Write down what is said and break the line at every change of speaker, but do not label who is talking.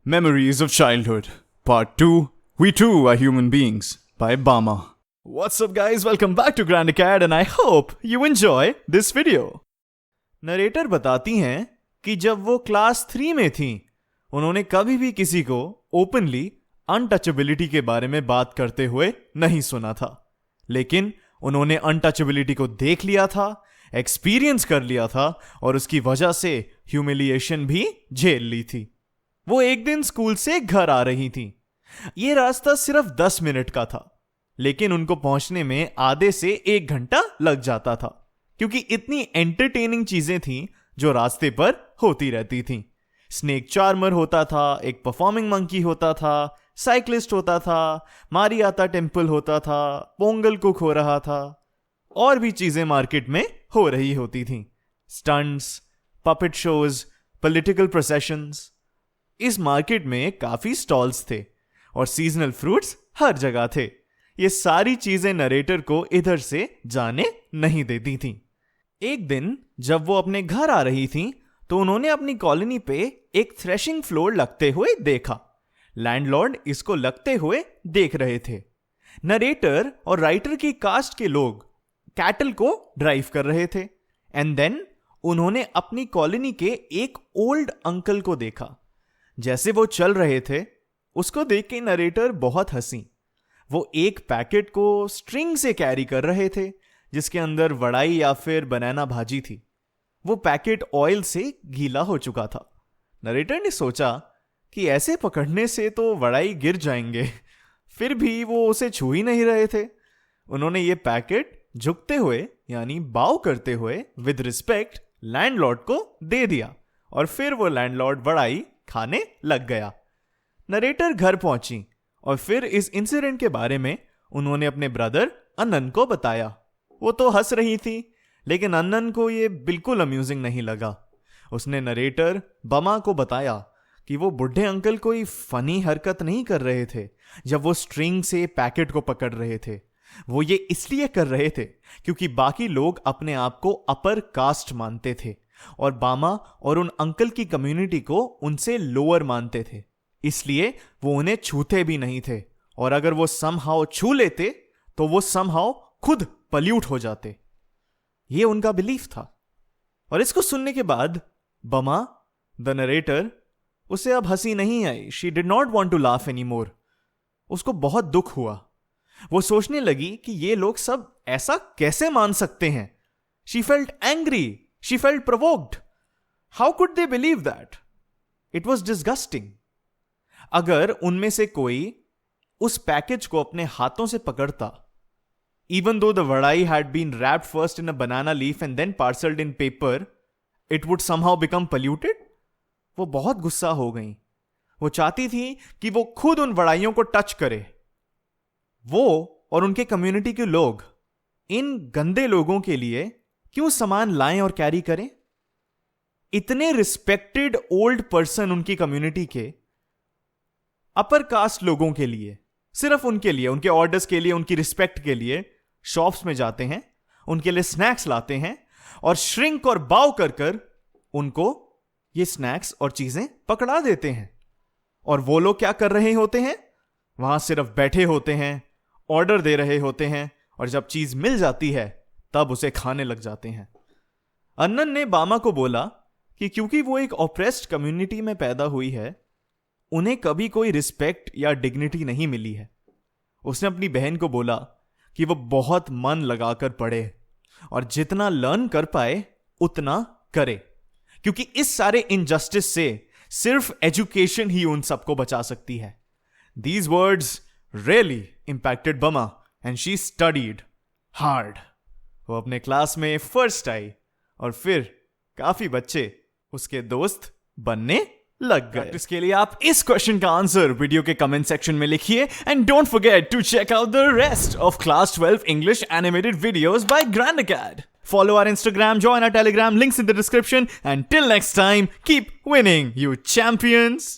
Memories of Childhood, Part 2, We Too Are Human Beings by Bama. What's up guys, welcome back to Grand Acad and I hope you enjoy this video. Narrator बताती हैं कि जब वो class 3 में थीं, उन्होंने कभी भी किसी को ओपनली अनटचेबिलिटी के बारे में बात करते हुए नहीं सुना था, लेकिन उन्होंने अनटचेबिलिटी को देख लिया था, एक्सपीरियंस कर लिया था और उसकी वजह से ह्यूमिलिएशन भी झेल ली थी. वो एक दिन स्कूल से घर आ रही थी. ये रास्ता सिर्फ 10 मिनट का था, लेकिन उनको पहुंचने में आधे से 1 घंटा लग जाता था, क्योंकि इतनी एंटरटेनिंग चीजें थीं जो रास्ते पर होती रहती थीं. स्नेक चार्मर होता था, एक परफॉर्मिंग मंकी होता था, साइक्लिस्ट होता था, मारियाता टेम्पल होता था, पोंगल कुक हो रहा था, और भी चीजें मार्केट में हो रही होती थीं. Stunts, puppet shows, political processions. इस मार्केट में काफी स्टॉल्स थे और सीजनल फ्रूट्स हर जगह थे. ये सारी चीजें नरेटर को इधर से जाने नहीं देती थीं. एक दिन जब वो अपने घर आ रही थीं, तो उन्होंने अपनी कॉलोनी पे एक थ्रेशिंग फ्लोर लगते हुए देखा. लैंडलॉर्ड इसको लगते हुए देख रहे थे. नरेटर और राइटर की कास्ट के लोग कैटल को ड्राइव कर रहे थे. एंड देन उन्होंने अपनी कॉलोनी के एक ओल्ड अंकल को देखा. जैसे वो चल रहे थे, उसको देख के नरेटर बहुत हंसी. वो एक पैकेट को स्ट्रिंग से कैरी कर रहे थे, जिसके अंदर वड़ाई या फिर बनाना भाजी थी. वो पैकेट ऑयल से गीला हो चुका था. नरेटर ने सोचा कि ऐसे पकड़ने से तो वड़ाई गिर जाएंगे, फिर भी वो उसे छू ही नहीं रहे थे. उन्होंने ये पैकेट झुकते हुए यानी बाव करते हुए विद रिस्पेक्ट लैंडलॉर्ड को दे दिया और फिर वो लैंडलॉर्ड वड़ाई खाने लग गया. नरेटर घर पहुंची और फिर इस इंसिडेंट के बारे में उन्होंने अपने ब्रदर अन्नन को बताया. वो तो हंस रही थी, लेकिन अन्नन को ये बिल्कुल अम्यूजिंग नहीं लगा. उसने नरेटर बमा को बताया कि वो बुढ़े अंकल कोई फनी हरकत नहीं कर रहे थे जब वो स्ट्रिंग से पैकेट को पकड़ रहे थे. वो ये इसलिए कर रहे थे क्योंकि बाकी लोग अपने आप को अपर कास्ट मानते थे और बामा और उन अंकल की कम्युनिटी को उनसे लोअर मानते थे. इसलिए वो उन्हें छूते भी नहीं थे, और अगर वो समहाउ छू लेते तो वो समहाउ खुद पल्यूट हो जाते. ये उनका बिलीफ था. और इसको सुनने के बाद बमा द नरेटर, उसे अब हंसी नहीं आई. She did not want to laugh any more. उसको बहुत दुख हुआ. वो सोचने लगी कि ये लोग सब ऐसा कैसे मान सकते हैं. She felt angry, she felt provoked. How could they believe that? It was disgusting. अगर उनमें से कोई उस पैकेज को अपने हाथों से पकड़ता, even though the vadai had been wrapped first in a banana leaf and then parceled in paper, it would somehow become polluted. वो बहुत गुस्सा हो गई. वो चाहती थी कि वो खुद उन वड़ाइयों को टच करे. वो और उनके कम्युनिटी के लोग इन गंदे लोगों के लिए क्यों सामान लाएं और कैरी करें? इतने रिस्पेक्टेड ओल्ड पर्सन उनकी कम्युनिटी के अपर कास्ट लोगों के लिए, सिर्फ उनके लिए, उनके ऑर्डर्स के लिए, उनकी रिस्पेक्ट के लिए शॉप्स में जाते हैं, उनके लिए स्नैक्स लाते हैं और श्रिंक और बाव कर कर उनको ये स्नैक्स और चीजें पकड़ा देते हैं. और वो लोग क्या कर रहे होते हैं? वहां सिर्फ बैठे होते हैं, ऑर्डर दे रहे होते हैं, और जब चीज मिल जाती है तब उसे खाने लग जाते हैं. अन्नन ने बामा को बोला कि क्योंकि वो एक ऑप्रेस्ड कम्युनिटी में पैदा हुई है, उन्हें कभी कोई रिस्पेक्ट या डिग्निटी नहीं मिली है. उसने अपनी बहन को बोला कि वो बहुत मन लगाकर पढ़े और जितना लर्न कर पाए उतना करे, क्योंकि इस सारे इनजस्टिस से सिर्फ एजुकेशन ही उन सबको बचा सकती है. These words really impacted Bama and she studied hard. वो अपने क्लास में फर्स्ट आई और फिर काफी बच्चे उसके दोस्त बनने लग गए. इसके लिए आप इस क्वेश्चन का आंसर वीडियो के कमेंट सेक्शन में लिखिए and don't forget to check out the rest of class 12 English animated videos by Grand Acad. Follow our Instagram, join our Telegram, links in the description, and till next time, keep winning, you champions.